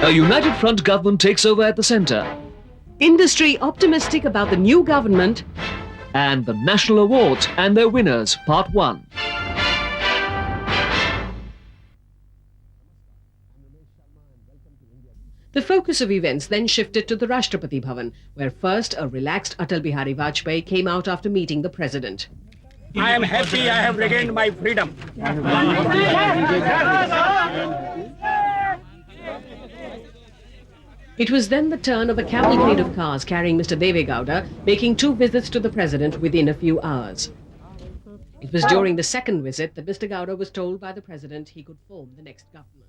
A united front government takes over at the centre. Industry optimistic about the new government. And the National Awards and their winners, Part 1. The focus of events then shifted to the Rashtrapati Bhavan, where first a relaxed Atal Bihari Vajpayee came out after meeting the president. I am happy I have regained my freedom. It was then the turn of a cavalcade of cars carrying Mr. Deve Gowda, making 2 visits to the president within a few hours. It was during the second visit that Mr. Gowda was told by the president he could form the next government.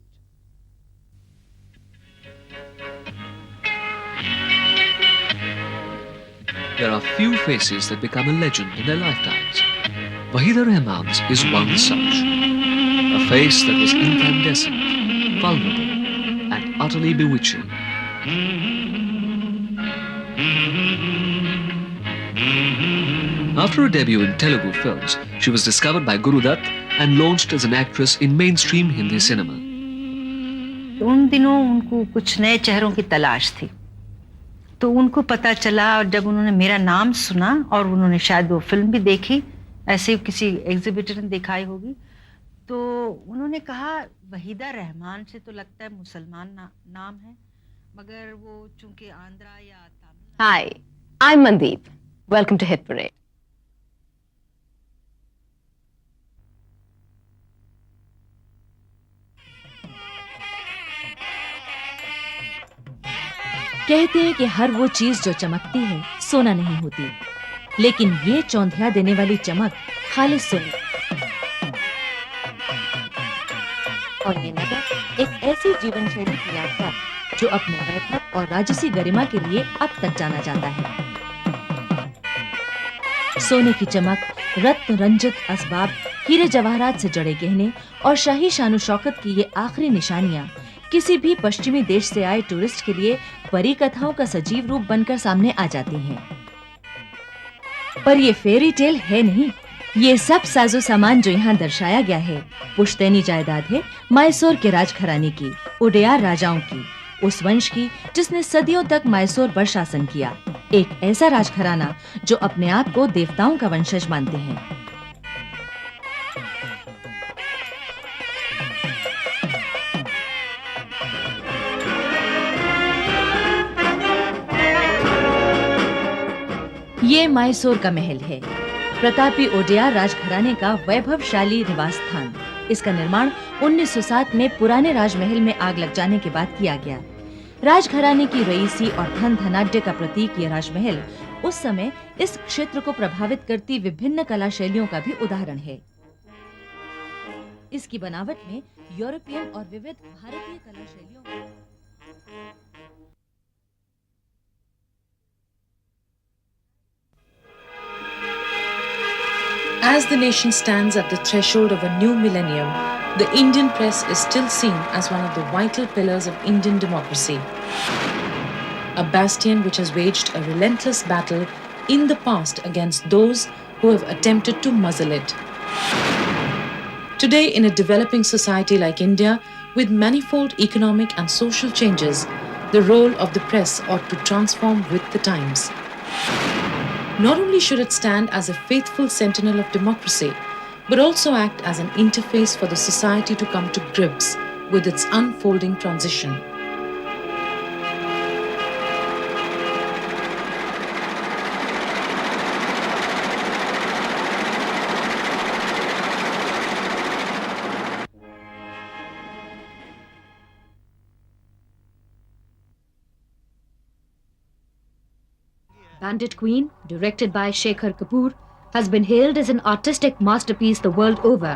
There are few faces that become a legend in their lifetimes. Wahida Rahman's is one such. A face that was incandescent, vulnerable, and utterly bewitching. After a debut in Telugu films, she was discovered by Guru Dutt and launched as an actress in mainstream Hindi cinema. उन दिनों उनको कुछ नए चेहरों की तलाश थी, तो उनको पता चला और जब उन्होंने मेरा नाम सुना और उन्होंने शायद वो फिल्म भी देखी, ऐसे किसी एग्जिबिटर ने दिखाई होगी, तो उन्होंने कहा वहीदा रहमान से तो लगता है मुसलमान नाम है, मगर वो चूंकि आंध्रा या Tamil. Hi, I'm Mandeep. Welcome to Hit Parade. कहते हैं कि हर वो चीज जो चमकती है सोना नहीं होती, लेकिन ये चौंधिया देने वाली चमक खालिस सोने और ये नगर एक ऐसी जीवन शैली की यात्रा जो अपने वैभव और राजसी गरिमा के लिए अब तक जाना जाता है। सोने की चमक, रत्न रंजित असबाब, हीरे जवाहरात से जड़े गहने और शाही शान शौकत की ये आखिरी निशानियां किसी भी पश्चिमी देश से आए टूरिस्ट के लिए परी कथाओं का सजीव रूप बनकर सामने आ जाती हैं। पर ये फेरी टेल है नहीं, ये सब साजो सामान जो यहाँ दर्शाया गया है पुश्तैनी जायदाद है मैसूर के राजघराने की, उडेयार राजाओं की, उस वंश की जिसने सदियों तक मैसूर पर शासन किया। एक ऐसा राजघराना जो अपने आप को देवताओं का वंशज मानते हैं। ये मैसूर का महल है, प्रतापी ओडेयार राजघराने का वैभवशाली निवास स्थान। इसका निर्माण 1907 में पुराने राजमहल में आग लग जाने के बाद किया गया। राजघराने की रईसी और धन धनाढ्य का प्रतीक ये राजमहल उस समय इस क्षेत्र को प्रभावित करती विभिन्न कला शैलियों का भी उदाहरण है। इसकी बनावट में यूरोपियन और विविध भारतीय कला शैलियों As the nation stands at the threshold of a new millennium, the Indian press is still seen as one of the vital pillars of Indian democracy. A bastion which has waged a relentless battle in the past against those who have attempted to muzzle it. Today, in a developing society like India, with manifold economic and social changes, the role of the press ought to transform with the times. Not only should it stand as a faithful sentinel of democracy, but also act as an interface for the society to come to grips with its unfolding transition. Bandit Queen, directed by Shekhar Kapoor, has been hailed as an artistic masterpiece the world over,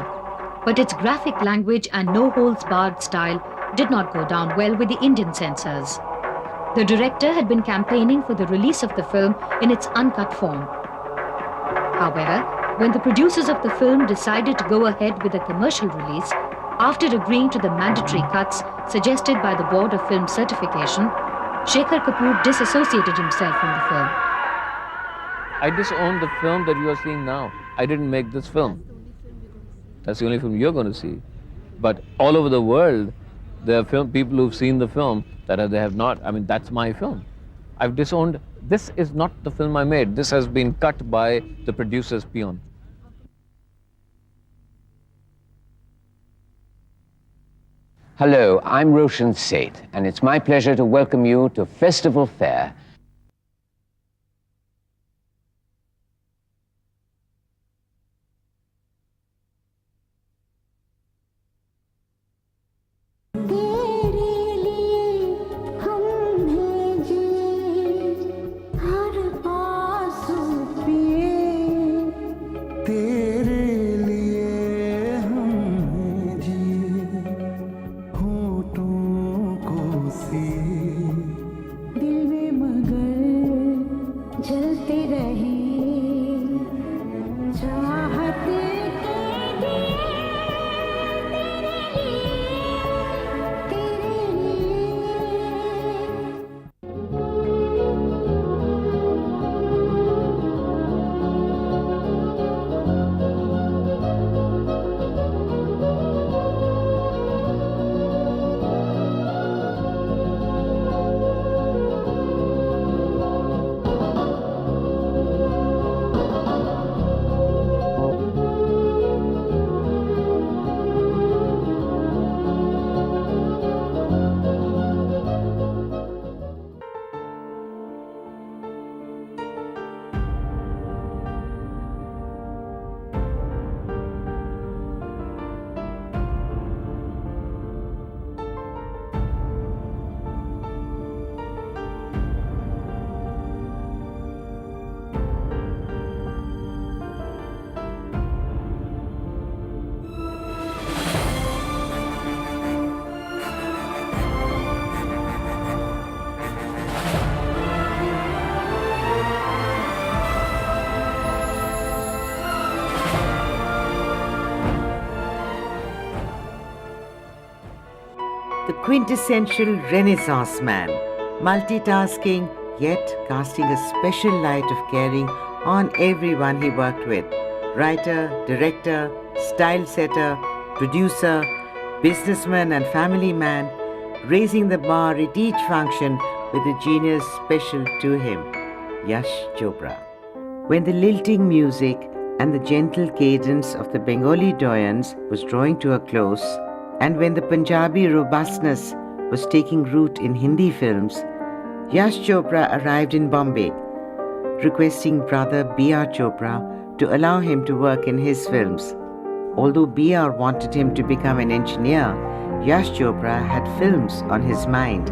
but its graphic language and no-holds-barred style did not go down well with the Indian censors. The director had been campaigning for the release of the film in its uncut form. However, when the producers of the film decided to go ahead with a commercial release, after agreeing to the mandatory cuts suggested by the Board of Film Certification, Shekhar Kapoor disassociated himself from the film. I disown the film that you are seeing now. I didn't make this film. That's the only film you're going to see. But all over the world, There are people who've seen the film that they have not. I mean, that's my film. I've disowned. This is not the film I made. This has been cut by the producer's peon. Hello, I'm Roshan Seth, and it's my pleasure to welcome you to Festival Fair. The quintessential Renaissance man, multitasking yet casting a special light of caring on everyone he worked with. Writer, director, style setter, producer, businessman and family man, raising the bar at each function with a genius special to him, Yash Chopra. When the lilting music and the gentle cadence of the Bengali doyens was drawing to a close, and when the Punjabi robustness was taking root in Hindi films, Yash Chopra arrived in Bombay, requesting brother B.R. Chopra to allow him to work in his films. Although B.R. wanted him to become an engineer, Yash Chopra had films on his mind.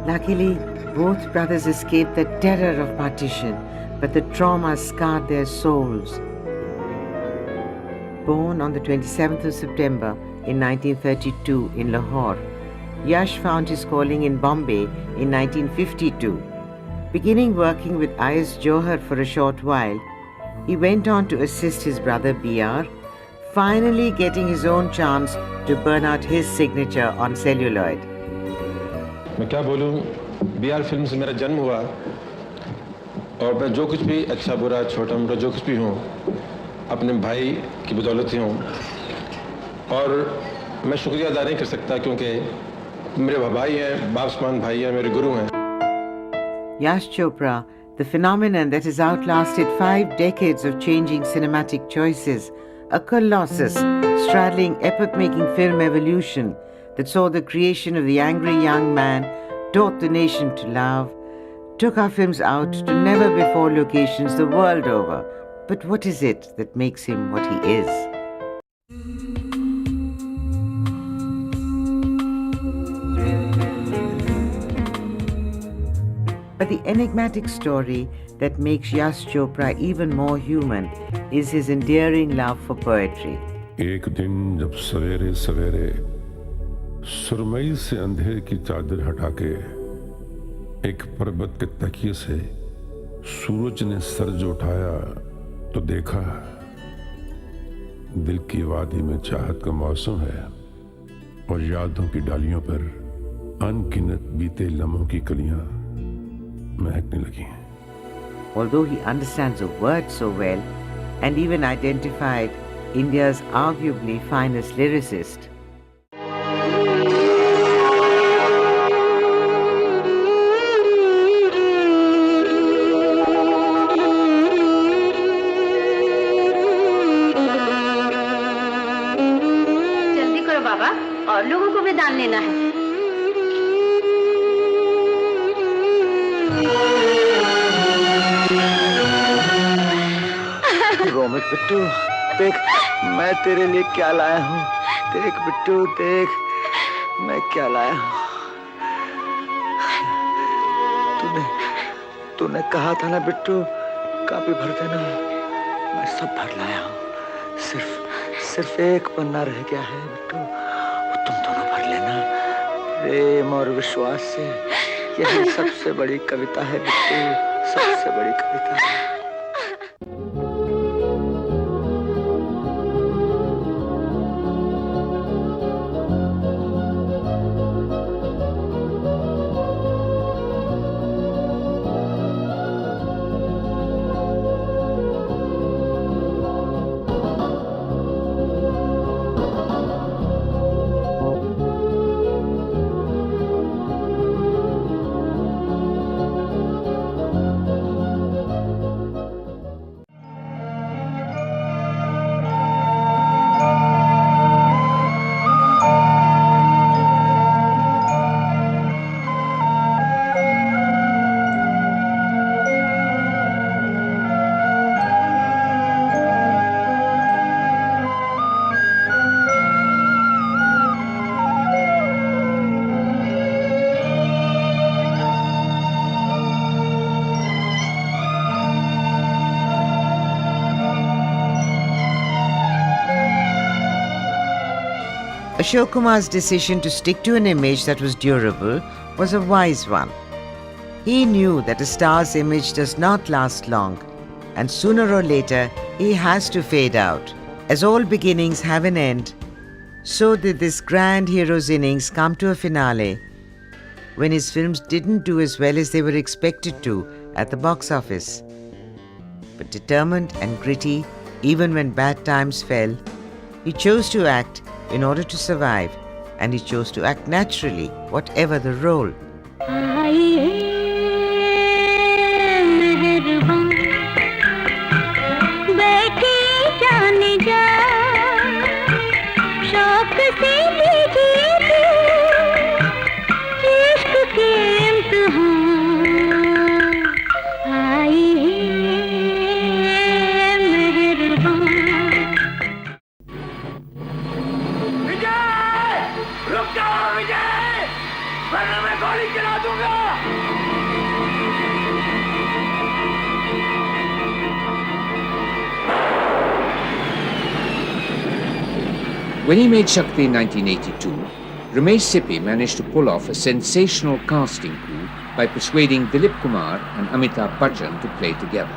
Luckily, both brothers escaped the terror of partition, but the trauma scarred their souls. Born on the 27th of September in 1932 in Lahore, Yash found his calling in Bombay in 1952. Beginning working with I.S. Johar for a short while, he went on to assist his brother B.R., finally getting his own chance to burn out his signature on celluloid. मैं क्या बोलूं, B.R. Film से मेरा जन्म हुआ और मैं जो कुछ भी अच्छा बुरा छोटा मोटा जो कुछ भी हूँ अपने भाई की बदौलत ही हूँ और मैं शुक्रिया अदा नहीं कर सकता क्योंकि मेरे भाई हैं, बाप समान भाई हैं, मेरे गुरु हैं. Yash Chopra, the phenomenon that has outlasted 5 decades of changing cinematic choices, a colossus straddling epoch-making film evolution that saw the creation of the angry young man, taught the nation to love, took our films out to never-before locations the world over. But what is it that makes him what he is? But the enigmatic story that makes Yash Chopra even more human is his endearing love for poetry. एक दिन जब सवेरे सवेरे सुरमई से अंधेरे की चादर हटा के एक पर्वत के तकिए से सूरज ने सर जो उठाया तो देखा दिल की वादी में चाहत का मौसम है और यादों की डालियों पर अनगिनत बीते लम्हों की कलियां महकने लगी हैं. Although he understands the word so well and even identified India's arguably finest lyricist, बाबू को भी दान लेना है। रोमित बिट्टू, देख मैं तेरे लिए क्या लाया हूँ। देख बिट्टू, देख मैं क्या लाया हूँ। तूने कहा था ना बिट्टू, कापी भर देना। मैं सब भर लाया हूँ। सिर्फ एक पन्ना रह गया है बिट्टू, वो तुम दोनों भर लेना। प्रेम और विश्वास से यही सबसे बड़ी कविता है बिट्टू, सबसे बड़ी कविता है। Ashok Kumar's decision to stick to an image that was durable was a wise one. He knew that a star's image does not last long, and sooner or later he has to fade out. As all beginnings have an end, so did this grand hero's innings come to a finale when his films didn't do as well as they were expected to at the box office. But determined and gritty, even when bad times fell, he chose to act in order to survive, and he chose to act naturally, whatever the role. When he made Shakti in 1982, Ramesh Sippy managed to pull off a sensational casting coup by persuading Dilip Kumar and Amitabh Bachchan to play together.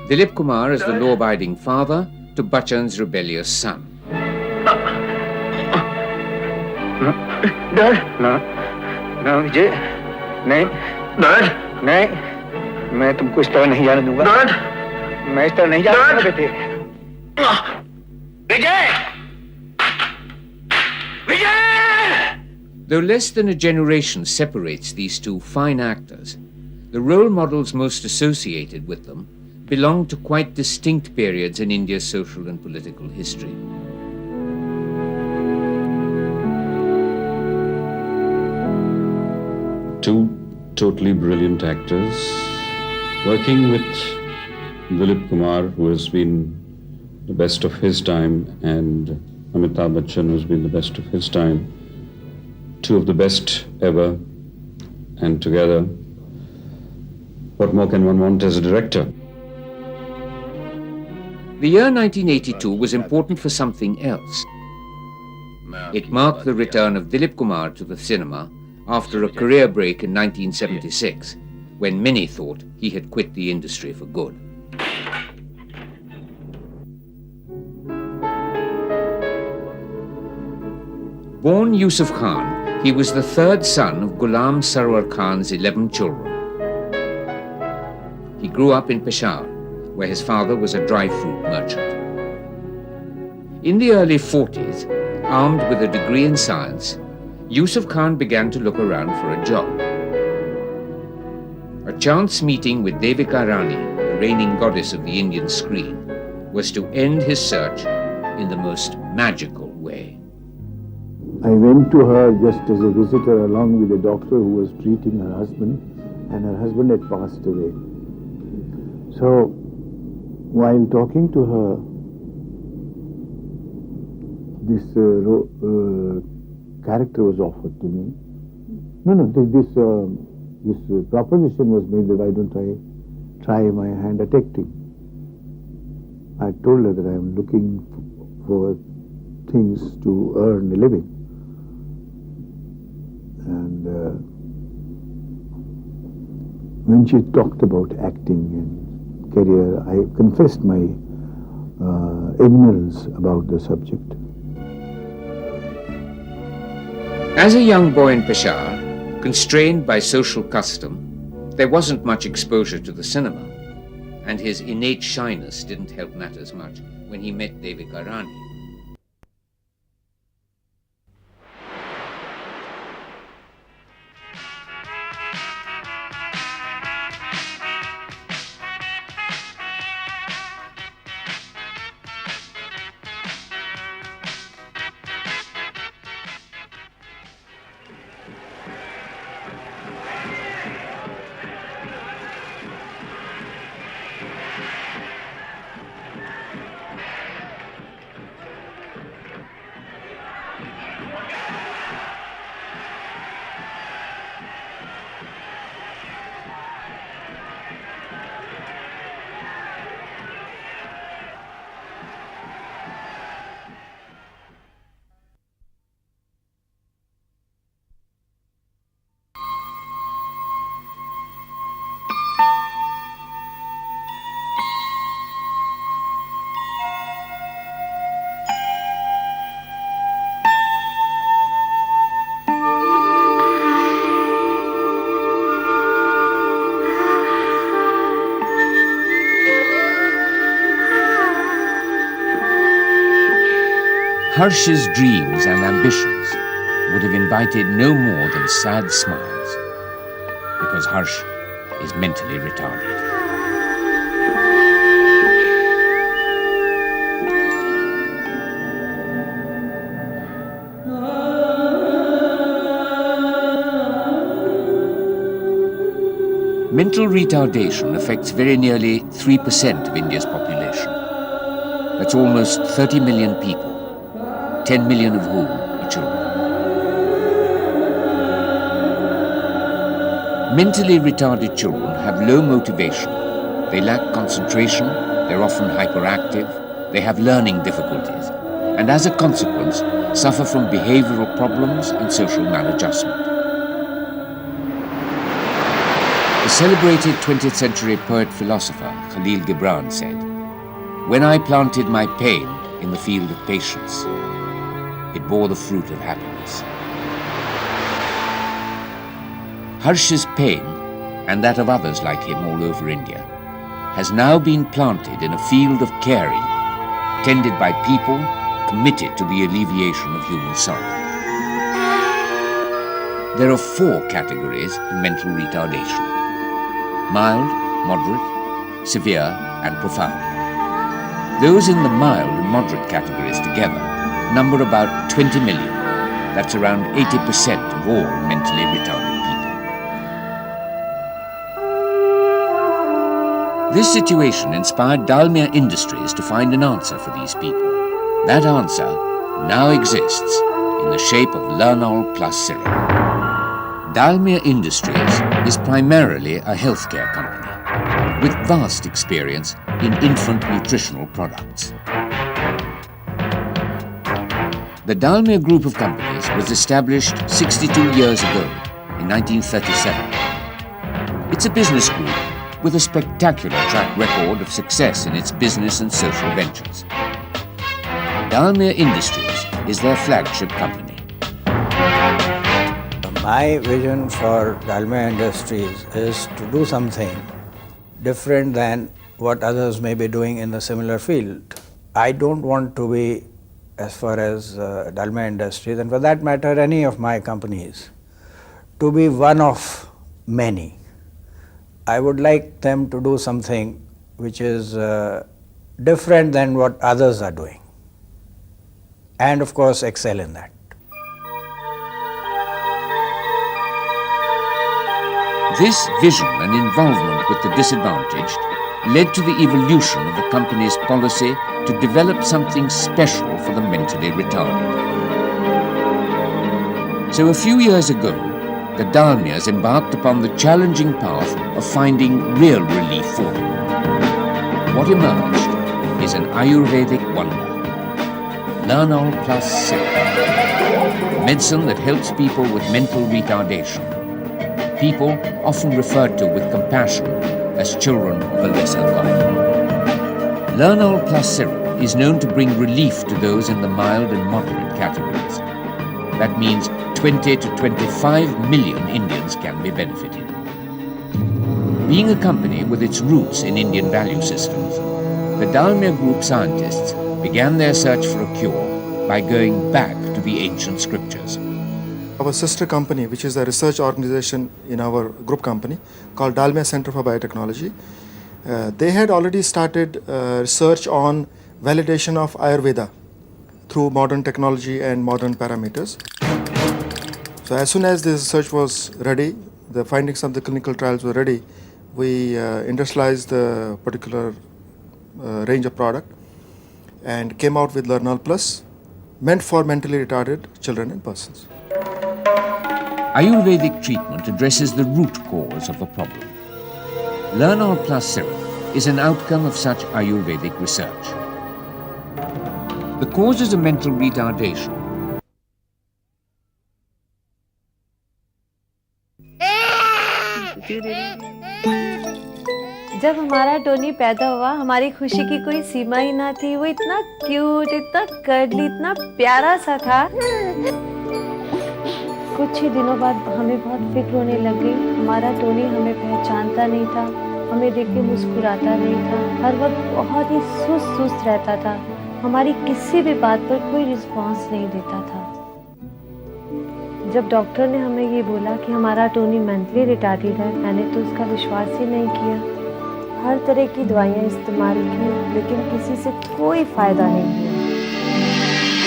Dilip Kumar is the law-abiding father to Bachchan's rebellious son. ना विजय, नहीं, नहीं, मैं तुमको इस तरह नहीं जाने दूंगा। मैं इस तरह नहीं जाने दूंगा बेटे। विजय! विजय! Though less than a generation separates these two fine actors, the role models most associated with them belong to quite distinct periods in India's social and political history. Two totally brilliant actors working with Dilip Kumar, who has been the best of his time, and Amitabh Bachchan, who's been the best of his time. Two of the best ever, and together, what more can one want as a director? The year 1982 was important for something else. It marked the return of Dilip Kumar to the cinema after a career break in 1976, when many thought he had quit the industry for good. Born Yusuf Khan, he was the third son of Ghulam Sarwar Khan's 11 children. He grew up in Peshawar, where his father was a dry fruit merchant. In the early 40s, armed with a degree in science, Yusuf Khan began to look around for a job. A chance meeting with Devika Rani, the reigning goddess of the Indian screen, was to end his search in the most magical way. I went to her just as a visitor along with a doctor who was treating her husband, and her husband had passed away. So, while talking to her, this character was offered to me. This proposition was made that why don't I try my hand at acting. I told her that I am looking for things to earn a living. And when she talked about acting and career, I confessed my ignorance about the subject. As a young boy in Peshawar, constrained by social custom, there wasn't much exposure to the cinema, and his innate shyness didn't help matters much when he met Devika Rani. Harsh's dreams and ambitions would have invited no more than sad smiles, because Harsh is mentally retarded. Mental retardation affects very nearly 3% of India's population. That's almost 30 million people. 10 million of whom are children. Mentally retarded children have low motivation, they lack concentration, they're often hyperactive, they have learning difficulties, and as a consequence, suffer from behavioral problems and social maladjustment. The celebrated 20th century poet-philosopher Khalil Gibran said, "When I planted my pain in the field of patience, it bore the fruit of happiness." Harsh's pain, and that of others like him all over India, has now been planted in a field of caring, tended by people committed to the alleviation of human sorrow. There are 4 categories of mental retardation: mild, moderate, severe, and profound. Those in the mild and moderate categories together number about 20 million. That's around 80% of all mentally retarded people. This situation inspired Dalmia Industries to find an answer for these people. That answer now exists in the shape of Lernol Plus Syrup. Dalmia Industries is primarily a healthcare company with vast experience in infant nutritional products. The Dalmia Group of Companies was established 62 years ago, in 1937. It's a business group with a spectacular track record of success in its business and social ventures. Dalmia Industries is their flagship company. My vision for Dalmia Industries is to do something different than what others may be doing in a similar field. I don't want to be, as far as Dalmia Industries, and for that matter any of my companies, to be one of many. I would like them to do something which is different than what others are doing, and of course excel in that. This vision and involvement with the disadvantaged led to the evolution of the company's policy to develop something special for the mentally retarded. So a few years ago, the Dalmias embarked upon the challenging path of finding real relief for them. What emerged is an Ayurvedic wonder, Lernol Plus Syrup, medicine that helps people with mental retardation, people often referred to with compassion as children of a lesser God. Lernol Plus Syrup is known to bring relief to those in the mild and moderate categories. That means 20 to 25 million Indians can be benefited. Being a company with its roots in Indian value systems, the Dalmia Group scientists began their search for a cure by going back to the ancient scriptures. Our sister company, which is a research organization in our group company called Dalmia Center for Biotechnology, they had already started research on validation of Ayurveda through modern technology and modern parameters. So as soon as the research was ready, the findings of the clinical trials were ready, we industrialized the particular range of product and came out with Lernol Plus, meant for mentally retarded children and persons. Ayurvedic treatment addresses the root cause of a problem. Lernol Plus Syrup is an outcome of such Ayurvedic research. The causes of mental retardation जब हमारा Tony पैदा हुआ, हमारी खुशी की कोई सीमा ही ना थी। वो इतना क्यूट, इतना कर्ली, इतना प्यारा सा था। कुछ ही दिनों बाद हमें बहुत फिक्र होने लग गई। हमारा टोनी हमें पहचानता नहीं था, हमें देख के मुस्कुराता नहीं था, हर वक्त बहुत ही सुस्त रहता था, हमारी किसी भी बात पर कोई रिस्पॉन्स नहीं देता था। जब डॉक्टर ने हमें ये बोला कि हमारा टोनी मेंटली रिटार्डेड है, मैंने तो उसका विश्वास ही नहीं किया। हर तरह की दवाइयाँ इस्तेमाल की, लेकिन किसी से कोई फ़ायदा नहीं हुआ।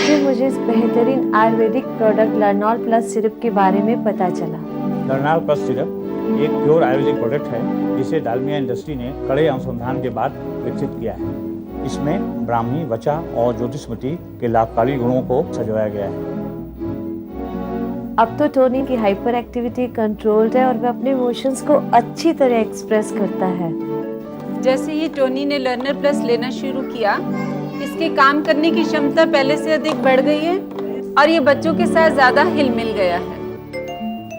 फिर मुझे इस बेहतरीन आयुर्वेदिक प्रोडक्ट लर्नॉल प्लस सिरप के बारे में पता चला। लर्नॉल प्लस सिरप एक प्योर आयुर्वेदिक प्रोडक्ट है, जिसे डालमिया इंडस्ट्री ने कड़े अनुसंधान के बाद विकसित किया है। इसमें ब्राह्मी, वचा और ज्योतिषमती के लाभकारी गुणों को सजाया गया है। अब तो टोनी की हाइपर एक्टिविटी कंट्रोल्ड है और वह अपने इमोशंस को अच्छी तरह एक्सप्रेस करता है। जैसे ही टोनी ने लर्नर प्लस लेना शुरू किया, इसके काम करने की क्षमता पहले से अधिक बढ़ गई है और ये बच्चों के साथ ज्यादा हिल मिल गया है।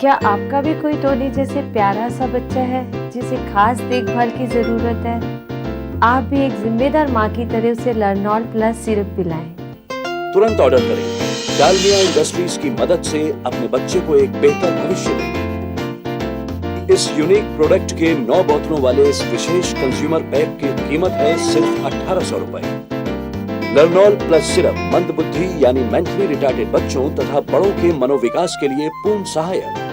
क्या आपका भी कोई टोनी जैसे प्यारा सा बच्चा है जिसे खास देखभाल की जरूरत है? आप भी एक जिम्मेदार माँ की तरह उसे लर्नॉल प्लस सिरप पिलाएं। तुरंत ऑर्डर करें। डालमिया इंडस्ट्रीज की मदद से अपने बच्चे को एक बेहतर भविष्य दें। इस यूनिक प्रोडक्ट के 9 बोतलों वाले इस विशेष कंज्यूमर पैक की कीमत है सिर्फ 1800 रुपए। लर्नॉल प्लस सिरप मंदबुद्धि यानी मेंटली रिटार्डेड बच्चों तथा बड़ों के मनोविकास के लिए पूर्ण सहायक।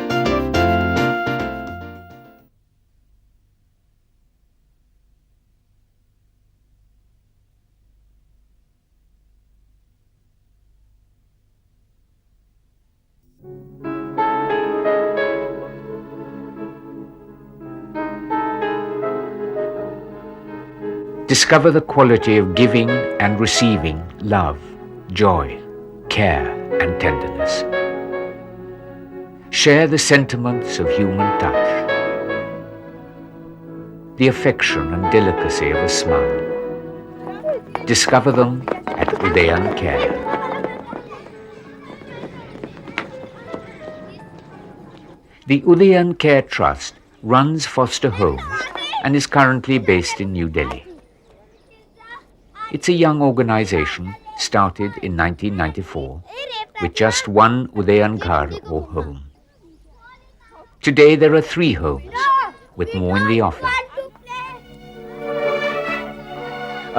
Discover the quality of giving and receiving love, joy, care and tenderness. Share the sentiments of human touch, the affection and delicacy of a smile. Discover them at Udayan Care. The Udayan Care Trust runs foster homes and is currently based in New Delhi. It's a young organization started in 1994 with just one Udayan Ghar or home. Today there are 3 homes with more in the offing.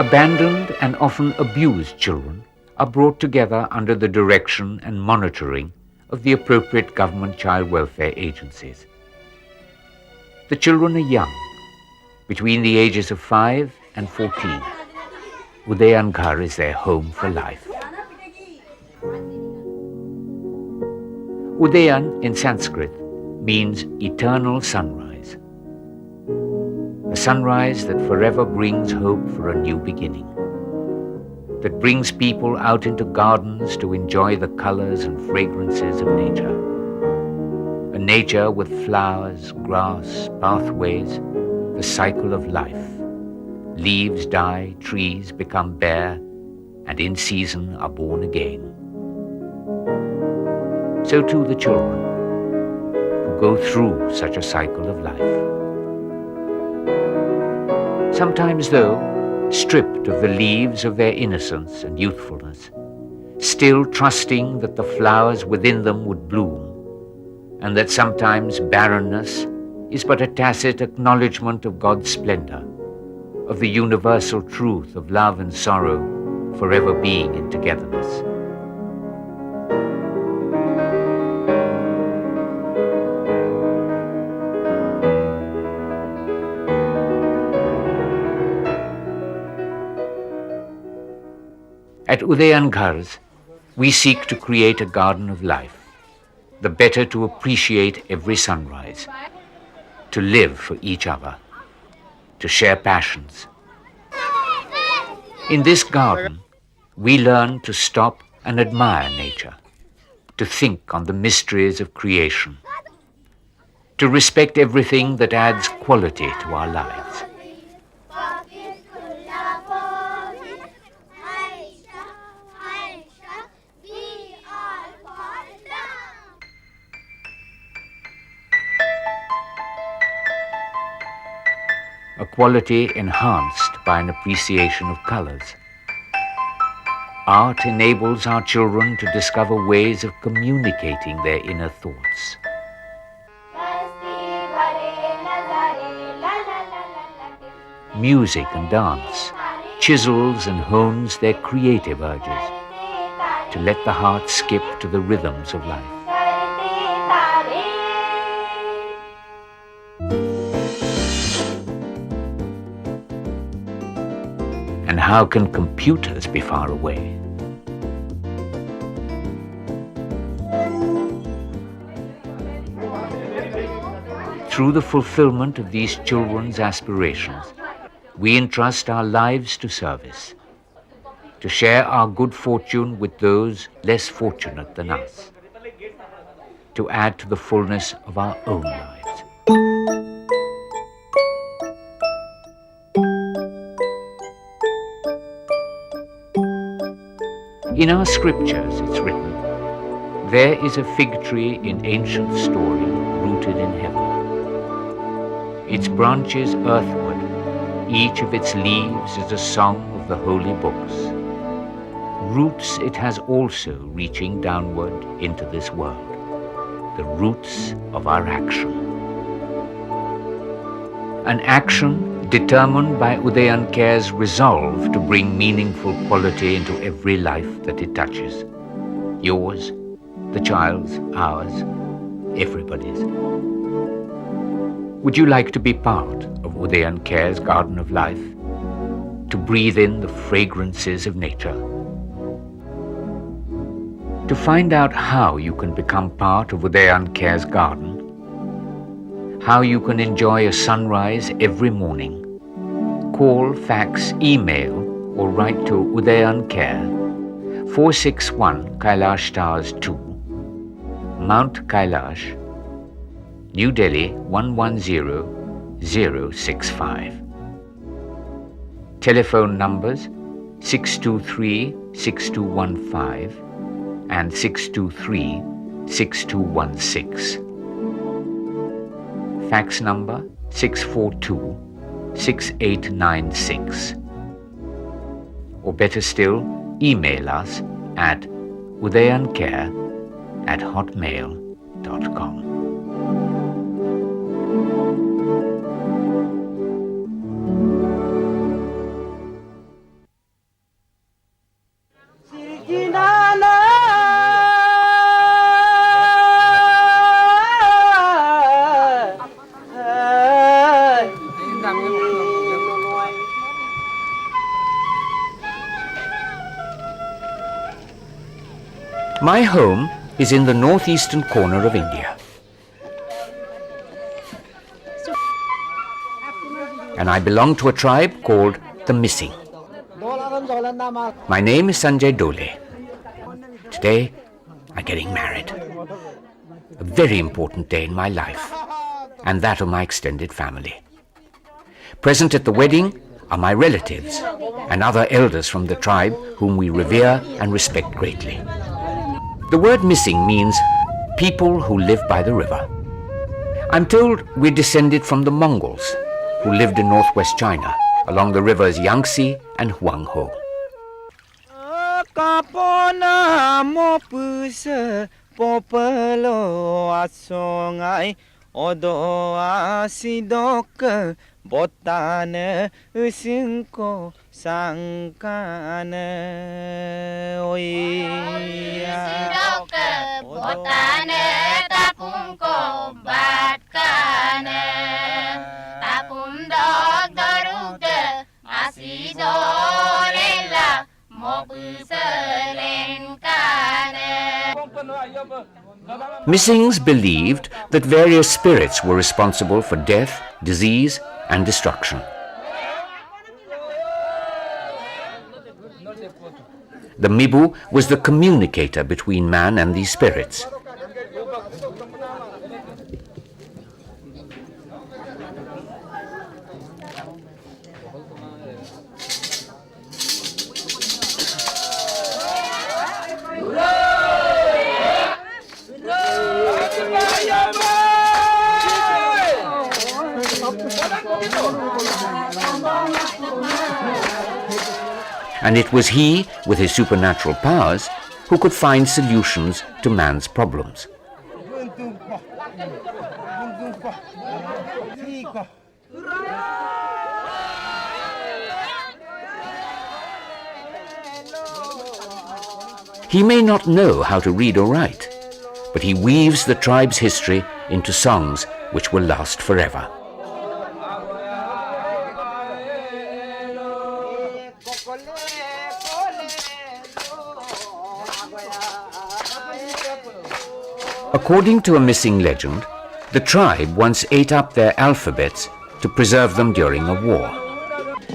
Abandoned and often abused children are brought together under the direction and monitoring of the appropriate government child welfare agencies. The children are young, between the ages of 5 and 14. Udayan Ghar is their home for life. Udayan in Sanskrit means eternal sunrise. A sunrise that forever brings hope for a new beginning, that brings people out into gardens to enjoy the colors and fragrances of nature. A nature with flowers, grass, pathways, the cycle of life. Leaves die, trees become bare, and in season are born again. So too the children, who go through such a cycle of life. Sometimes, though, stripped of the leaves of their innocence and youthfulness, still trusting that the flowers within them would bloom, and that sometimes barrenness is but a tacit acknowledgement of God's splendor, of the universal truth of love and sorrow forever being in togetherness. At Udayan Ghars, we seek to create a garden of life, the better to appreciate every sunrise, to live for each other, to share passions. In this garden, we learn to stop and admire nature, to think on the mysteries of creation, to respect everything that adds quality to our lives. A quality enhanced by an appreciation of colors. Art enables our children to discover ways of communicating their inner thoughts. Music and dance chisels and hones their creative urges to let the heart skip to the rhythms of life. And how can computers be far away? Through the fulfillment of these children's aspirations, we entrust our lives to service, to share our good fortune with those less fortunate than us, to add to the fullness of our own lives. In our scriptures, it's written, there is a fig tree in ancient story rooted in heaven. Its branches earthward, each of its leaves is a song of the holy books. Roots it has also reaching downward into this world, the roots of our action. An action determined by Udayan Care's resolve to bring meaningful quality into every life that it touches. Yours, the child's, ours, everybody's. Would you like to be part of Udayan Care's Garden of Life? To breathe in the fragrances of nature? To find out how you can become part of Udayan Care's garden, how you can enjoy a sunrise every morning, call, fax, email, or write to Udayan Care, 461 Kailash Towers 2, Mount Kailash, New Delhi 110065. Telephone numbers 623-6215 and 623-6216. Fax number 642-6896. Or better still, email us at udayancare@hotmail.com. My home is in the northeastern corner of India. and I belong to a tribe called the Missing. My name is Sanjay Dole. Today, I'm getting married. A very important day in my life, and that of my extended family. Present at the wedding are my relatives and other elders from the tribe whom we revere and respect greatly. The word Missing means people who live by the river. I'm told we're descended from the Mongols, who lived in northwest China, along the rivers Yangtze and Huanghe. Botan usingko sangkane oya botan tapungko batkane tapum dog darude asidorela mopuselenkane. Missings believed that various spirits were responsible for death, disease, and destruction. The Mibu was the communicator between man and these spirits. And it was he, with his supernatural powers, who could find solutions to man's problems. He may not know how to read or write, but he weaves the tribe's history into songs which will last forever. According to a missing legend, the tribe once ate up their alphabets to preserve them during a war.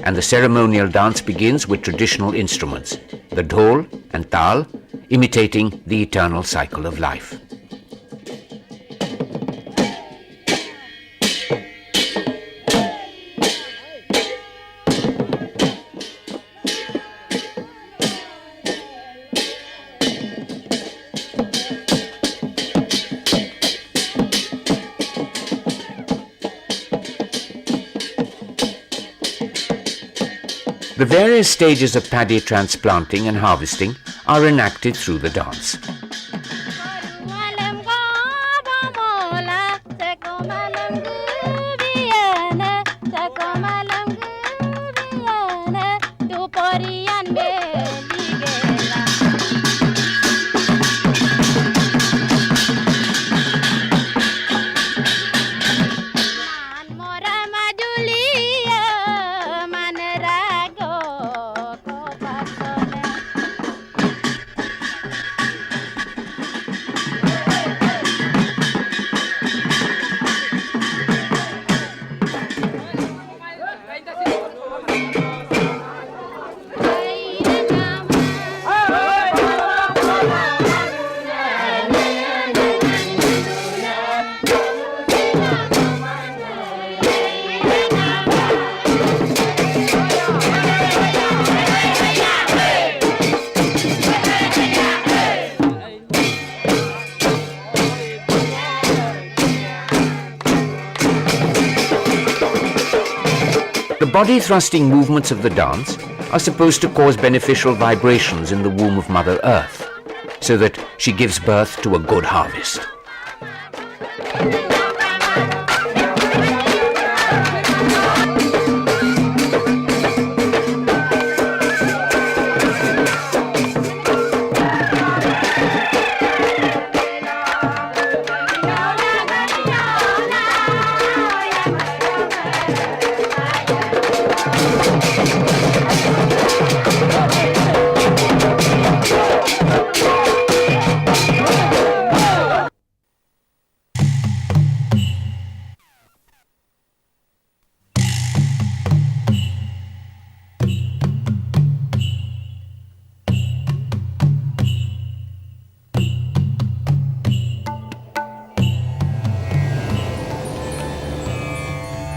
And the ceremonial dance begins with traditional instruments, the dhol and tal, imitating the eternal cycle of life. The various stages of paddy transplanting and harvesting are enacted through the dance. The body-thrusting movements of the dance are supposed to cause beneficial vibrations in the womb of Mother Earth, so that she gives birth to a good harvest.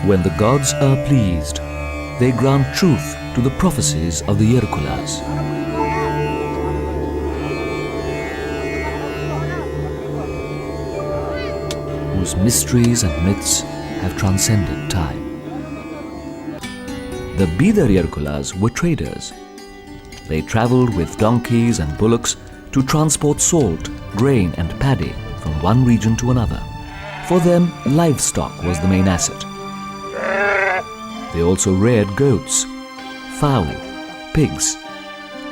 When the gods are pleased, they grant truth to the prophecies of the Yerkulas. Whose mysteries and myths have transcended time. The Bidar Yerkulas were traders. They travelled with donkeys and bullocks to transport salt, grain and paddy from one region to another. For them, livestock was the main asset. They also reared goats, fowl, pigs,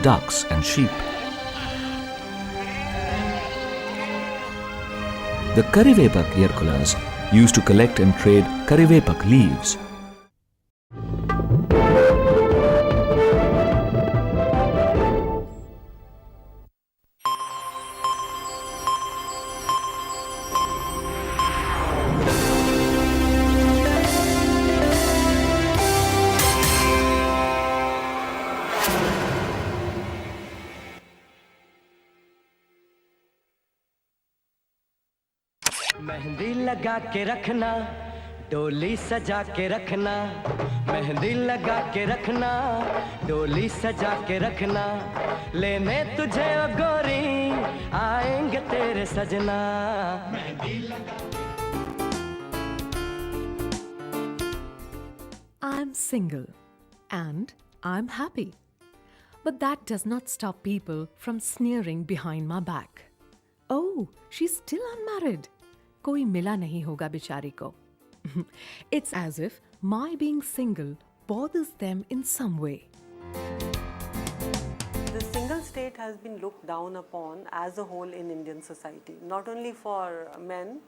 ducks and sheep. The Karivepak Yerkulas used to collect and trade Karivepak leaves. Mehndi लगा के रखना, डोली सजा के रखना, मेहंदी लगा के रखना, डोली सजा के रखना, लेने तुझे ओ गोरी आएंगे तेरे सजना। I'm single and I'm happy. But that does not stop people from sneering behind my back. Oh, she's still unmarried. कोई मिला नहीं होगा बेचारी को. It's as if my being single bothers them in some way. The single state has been looked down upon as a whole in Indian society, not only for men,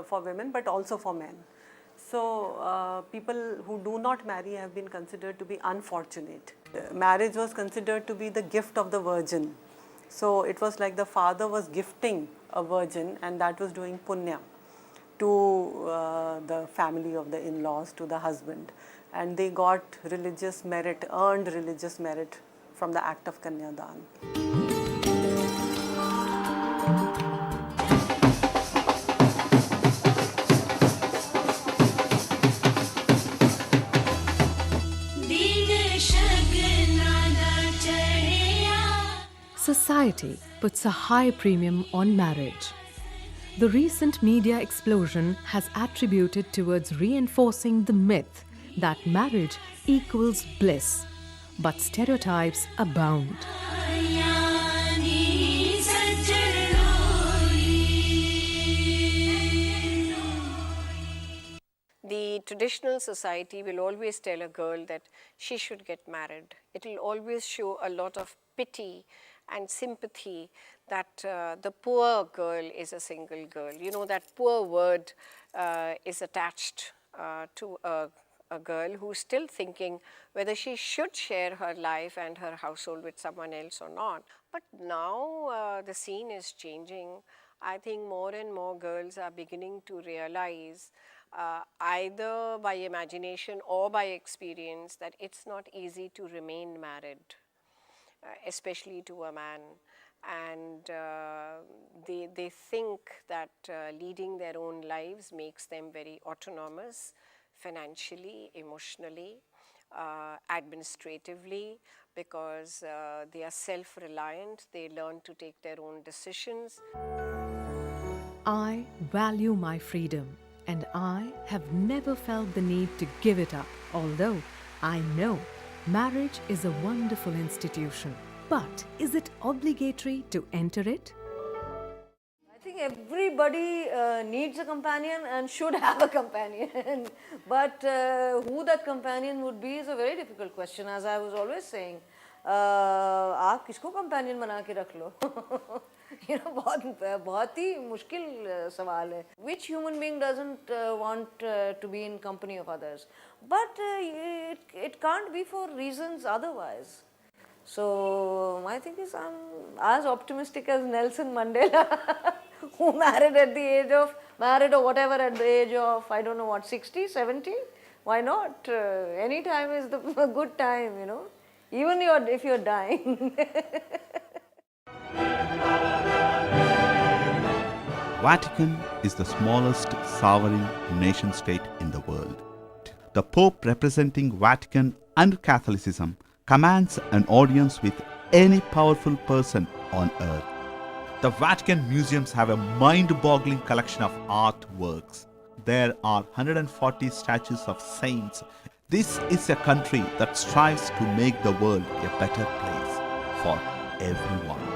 for women, but also for men. So people who do not marry have been considered to be unfortunate. Marriage was considered to be the gift of the virgin. So it was like the father was gifting a virgin, and that was doing punya to the family of the in-laws, to the husband. And they got religious merit, earned religious merit from the act of Kanyadan. Society puts a high premium on marriage. The recent media explosion has attributed towards reinforcing the myth that marriage equals bliss, but stereotypes abound. The traditional society will always tell a girl that she should get married. It will always show a lot of pity and sympathy that the poor girl is a single girl. You know, that poor word is attached to a girl who's still thinking whether she should share her life and her household with someone else or not. But now the scene is changing. I think more and more girls are beginning to realize either by imagination or by experience that it's not easy to remain married. Especially to a man, and they think that leading their own lives makes them very autonomous financially, emotionally, administratively, because they are self-reliant, they learn to take their own decisions. I value my freedom, and I have never felt the need to give it up, although I know marriage is a wonderful institution, but is it obligatory to enter it? I think everybody needs a companion and should have a companion. But who that companion would be is a very difficult question, as I was always saying. आप किसको companion बना के रख लो? You know, बहुत ही मुश्किल सवाल है. Which human being doesn't want to be in company of others? But it can't be for reasons otherwise. So I think I'm as optimistic as Nelson Mandela, who married at the age of, married or whatever at the age of, I don't know what, 60, 70? Why not? Any time is a good time, you know, even if you're dying. Vatican is the smallest sovereign nation state in the world. the Pope, representing Vatican and Catholicism, commands an audience with any powerful person on earth. The Vatican museums have a mind-boggling collection of artworks. There are 140 statues of saints. This is a country that strives to make the world a better place for everyone.